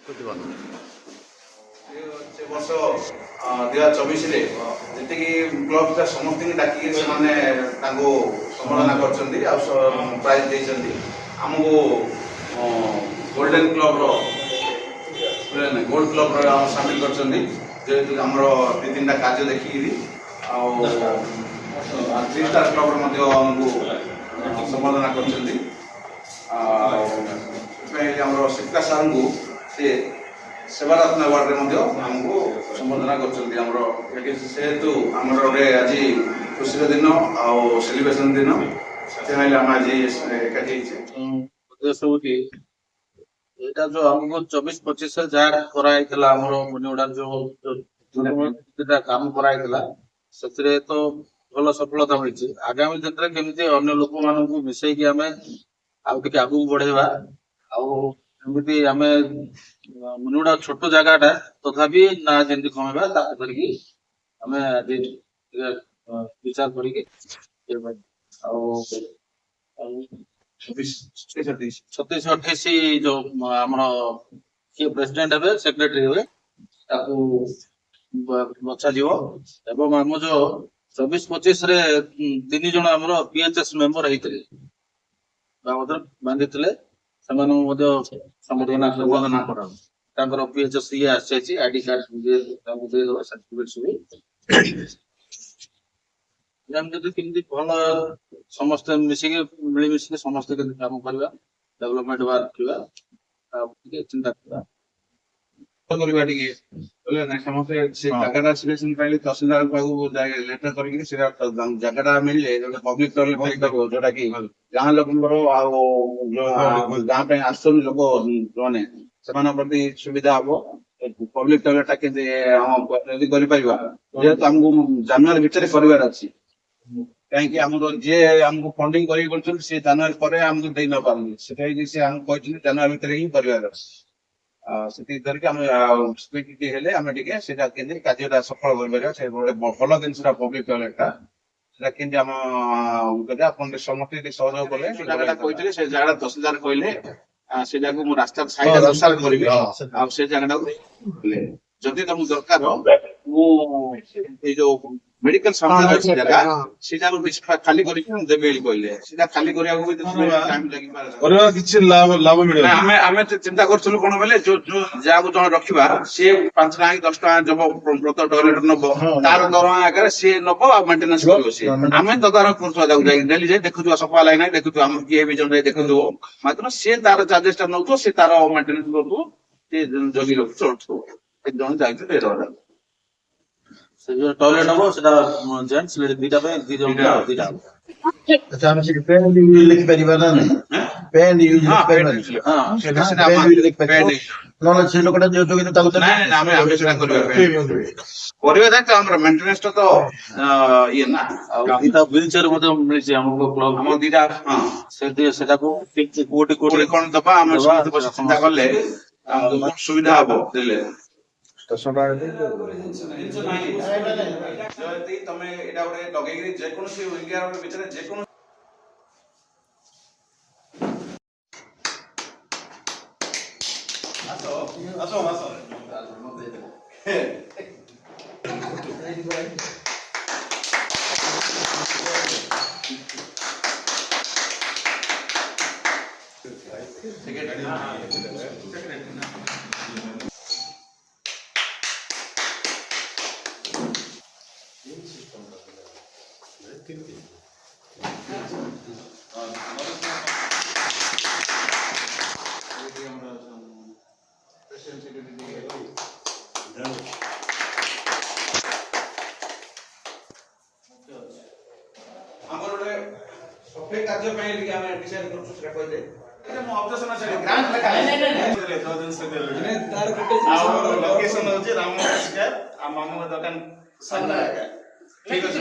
ବର୍ଷ 2024 ଯେତିକି କ୍ଲବଟା ସମସ୍ତଙ୍କୁ ଡାକିକି ସେମାନେ ତାଙ୍କୁ ସମ୍ବର୍ଦ୍ଧନା କରିଛନ୍ତି ଆଉ ପ୍ରାଇଜ୍ ଦେଇଛନ୍ତି। ଆମକୁ ଗୋଲ୍ଡେନ୍ କ୍ଲବ୍ର ଗୋଲ୍ଡ କ୍ଲବ୍ର ସାମିଲ କରିଛନ୍ତି, ଯେହେତୁ ଆମର ଦୁଇ ତିନିଟା କାର୍ଯ୍ୟ ଦେଖିକିରି ଆଉ 3 ଷ୍ଟାର କ୍ଲବ୍ର ମଧ୍ୟ ଆମକୁ ସମ୍ବର୍ଦ୍ଧନା କରିଛନ୍ତି। ସେଥିପାଇଁ ଆମର ଶିକ୍ଷା ସାର୍ଙ୍କୁ ସେ ସେବାରତ୍ନ ଆୱାର୍ଡରେ ମଧ୍ୟ ଆମକୁ ସମ୍ବର୍ଦ୍ଧନା କରିଛନ୍ତି। ଆମର ଯେହେତୁ ଆମର ଗୋଟେ ଆଜି ଖୁସିର ଦିନ ଆଉ ସେଲିବ୍ରେସନ ଦିନ, ସେଥିପାଇଁ ଆମେ ଆଜି ଏକାଠି ହେଇଛେ। ଉଦ୍ଦେଶ୍ୟ ହଉଛି ଏଇଟା ଯୋଉ ଆମକୁ 24-25 ଯାହା କରାଯାଇଥିଲା ଆମର ମୁନିଗୁଡା ଯୋଉ କାମ କରାଯାଇଥିଲା, ସେଥିରେ ତ ଭଲ ସଫଳତା ମିଳିଛି। ଆଗାମୀ ଦିନରେ କେମିତି ଅନ୍ୟ ଲୋକମାନଙ୍କୁ ମିଶେଇକି ଆମେ ଆଉ ଟିକେ ଆଗକୁ ବଢେଇବା, ଆଉ ଏମିତି ଆମେ ମୁନିଗୁଡା ଛୋଟ ଜାଗାଟା ତଥାପି ନା ଯେମିତି କମେଇବା ତାକୁ ଧରିକି ଆମେ ଆଜି ଟିକେ ବିଚାର କରିକି ଆଉ 27-28 ଯୋଉ ଆମର କିଏ ପ୍ରେସିଡେଣ୍ଟ ହେବେ, ସେକ୍ରେଟାରୀ ହେବେ, ତାକୁ ବଛାଯିବ। ଏବଂ ଆମ ଯୋଉ 24-25ରେ 3 ଜଣ ଆମର PHS ମେମ୍ବର ହେଇଥିଲେ ବାନ୍ଧିଥିଲେ, ସେମାନଙ୍କୁ ମଧ୍ୟ ସମ୍ବର୍ଦ୍ଧନା କରାହବ। ତାଙ୍କର PHS ଇଏ ଆସିଯାଇଛି, ଆଇଡି କାର୍ଡ ତାଙ୍କୁ ଦେଇଦେବା, ସାର୍ଟିଫିକେଟ ସବୁ। ଯଦି କେମିତି ଭଲ ସମସ୍ତେ ମିଶିକି ମିଳିମିଶିକି ସମସ୍ତେ କେମିତି କାମ କରିବା, ଡେଭଲପମେଣ୍ଟ କରିବା, ଟିକେ ଚିନ୍ତା କରିବା ଟିକେ ସମସ୍ତେ ସେ ଜାଗାଟା ସିଲେକ୍ସନ ପାଇଲେ ତହସିଲଦାର ପାଖକୁ ଲେଟର କରିକି ସେଟା ଜାଗାଟା ମିଳିଲେ ପବ୍ଲିକ ଟଏଲେଟ ଯୋଉଟା କି ଗାଁ ଲୋକଙ୍କର ଆଉ ଗାଁ ପାଇଁ ଆସୁଛନ୍ତି ଲୋକ ମାନେ ସେମାନଙ୍କ ପ୍ରତି ସୁବିଧା ହବ। ପବ୍ଲିକ ଟଏଲେଟ ଟା କେମିତି ଯଦି କରିପାରିବା, ଯେହେତୁ ଆମକୁ ଜାନୁଆରୀ ଭିତରେ କରିବାର ଅଛି। କାହିଁକି ଆମର ଯିଏ ଆମକୁ ଫଣ୍ଡିଙ୍ଗ କରିକି କରୁଛନ୍ତି ସେ ଜାନୁଆରୀ ପରେ ଆମକୁ ଦେଇ ନ ପାରୁନି, ସେଥିପାଇଁ ସେ ଆମକୁ କହିଛନ୍ତି ଜାନୁଆରୀ ଭିତରେ ହିଁ କରିବାର ଅଛି। ସେତିକି ଧରିକି ଆମେ ସ୍ପିଡ୍ ହେଲେ ଆମେ ଟିକେ ସେଇଟା କେମିତି କାର୍ଯ୍ୟଟା ସଫଳ କରିପାରିବା। ସେ ଗୋଟେ ଭଲ ଜିନିଷଟା ପବ୍ଲିକ ଟଏଲେଟଟା, ସେଟା କେମିତି ଆମ ଆପଣ ସମସ୍ତେ ଟିକେ ସହଯୋଗ କଲେ ସେ ଜାଗାଟା କହିଥିଲେ, ସେ ଜାଗାଟା ତହସିଲଦାର କହିଲେ ସେଇଟାକୁ ମୁଁ ରାସ୍ତା ସାଇଡ୍ କରିବି ଆଉ ସେ ଜାଗାଟାକୁ ଯଦି ତମକୁ ଦରକାର ମୁଁ ଏଇ ଯୋଉ ମେଡିକାଲ ସାମ୍ନାରେ ଅଛି ଜାଗା, ସେଇଟାକୁ ଖାଲି କରିକି ଦେବି ବୋଲି କହିଲେ। ସେଇଟା ଖାଲି କରିବାକୁ ବି ଟାଇମ୍ ଲାଗିପାରେ, କିଛି ଲାଭ ମିଳିବ। ଆମେ ଚିନ୍ତା କରୁଥିଲୁ କଣ ବୋଲେ ଯାହାକୁ ଜଣେ ରଖିବା, ସିଏ 5 ଟଙ୍କା କି 10 ଟଙ୍କା ଦବ ପ୍ରତି ଟଏଲେଟ ନବ, ତାର ଦରମା ଆଗରେ ସିଏ ନବ ଆଉ ମେଣ୍ଟେନାନ୍ସ କରିବ ସିଏ। ଆମେ ତଦାରଖ କରୁଥିବା ତାକୁ ଯାଇକି ଡେଲି ଯାଇ ଦେଖୁଥିବା ସଫା ଲାଗି ନାହିଁ, ଦେଖୁଥିବା ଆମର କିଏ ବି ଜଣେ ଦେଖୁଥିବ, ମାତ୍ର ସିଏ ତାର ଚାର୍ଜେସ ଟା ନଉଥିବ, ସିଏ ତାର ମେଣ୍ଟେନାନ୍ସ କରୁଥିବ, ସିଏ ଜଗି ରଖି ଚଳୁଥିବ। ଜଣେ ଯାଇକି ଦେଇଦବା ସେ ଯୋଉ ଟଏଲେଟ ହବ ସେଟା ଜେଣ୍ଟସ ଦିଟା ପାଇଁ 2 ଜଣ ଦିଟା ହବ। ଆଚ୍ଛା, ଆମେ ସେଠି ପେନ୍ ଲେଖିପାରିବା ନା ନାହିଁ? ପେନ୍ ୟୁଜ ଲେଖିପାରିବା, ନହେଲେ ସେ ଲୋକଟା ଯୋଉ କିନ୍ତୁ ତାକୁ ଆମେ ସେଟା କରିବା ଯାଏ ଆମର ମେଣ୍ଟେନାନ୍ସ ଟା ତ ଇଏ ନା। ଆଉ 2ଟା ହ୍ୱିଲ ଚେୟାର ମଧ୍ୟ ମିଳିଛି ଆମକୁ କ୍ଲବ, ଆମର 2ଟା ସେଟାକୁ କୋଉଠି କଣ ଦବା, ଆମେ ଚିନ୍ତା କଲେ ସୁବିଧା ହବ ଦେଲେ। ତମେ ଏଇଟା ଗୋଟେ ଲଗେଇକିରି ଯେକୌଣସି ଭିତରେ ଯେକୌଣସି ଆମର ଗୋଟେ ସଫେଇ କାର୍ଯ୍ୟ ପାଇଁ ଟିକେ ଆମେ ଡିସାଇଡ୍ କରୁଛୁ, ସେଟା କହିଦେ। ମୁଁ ଅବଜେକ୍ସନ ଅଛି, ଗ୍ରାଣ୍ଟ ଲେଖା ଆଉ ଲୋକେସନ ହେଉଛି ରାମନଗର ସ୍କୋୟାର ଆଉ ମାମୁଙ୍କ ଦୋକାନ ସାମ୍ନା। ଠିକ ଅଛି।